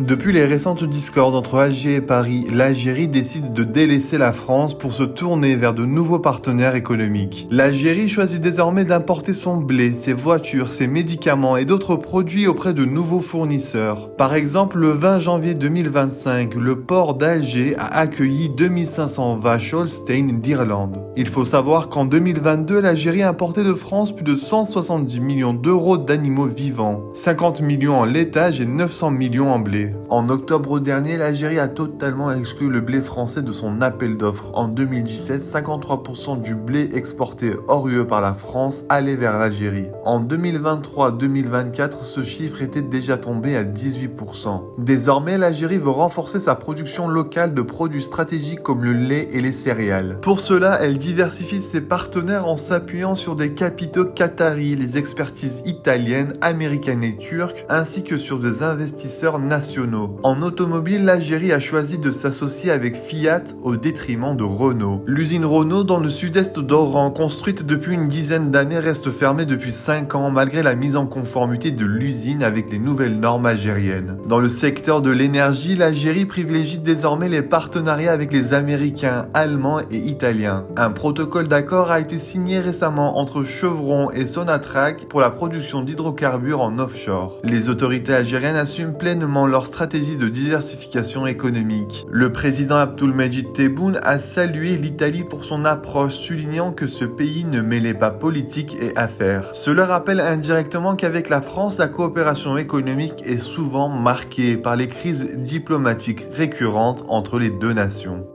Depuis les récentes discordes entre Alger et Paris, l'Algérie décide de délaisser la France pour se tourner vers de nouveaux partenaires économiques. L'Algérie choisit désormais d'importer son blé, ses voitures, ses médicaments et d'autres produits auprès de nouveaux fournisseurs. Par exemple, le 20 janvier 2025, le port d'Alger a accueilli 2500 vaches Holstein d'Irlande. Il faut savoir qu'en 2022, l'Algérie importait de France plus de 170 millions d'euros d'animaux vivants, 50 millions en laitage et 900 millions en blé. En octobre dernier, l'Algérie a totalement exclu le blé français de son appel d'offres. En 2017, 53% du blé exporté hors UE par la France allait vers l'Algérie. En 2023-2024, ce chiffre était déjà tombé à 18%. Désormais, l'Algérie veut renforcer sa production locale de produits stratégiques comme le lait et les céréales. Pour cela, elle diversifie ses partenaires en s'appuyant sur des capitaux qataris, les expertises italiennes, américaines et turques, ainsi que sur des investisseurs nationaux. En automobile, l'Algérie a choisi de s'associer avec Fiat au détriment de Renault. L'usine Renault dans le sud-est d'Oran, construite depuis une dizaine d'années, reste fermée depuis 5 ans malgré la mise en conformité de l'usine avec les nouvelles normes algériennes. Dans le secteur de l'énergie, l'Algérie privilégie désormais les partenariats avec les Américains, Allemands et Italiens. Un protocole d'accord a été signé récemment entre Chevron et Sonatrach pour la production d'hydrocarbures en offshore. Les autorités algériennes assument pleinement leur stratégie de diversification économique. Le président Abdelmadjid Tebboune a salué l'Italie pour son approche, soulignant que ce pays ne mêlait pas politique et affaires. Cela rappelle indirectement qu'avec la France, la coopération économique est souvent marquée par les crises diplomatiques récurrentes entre les deux nations.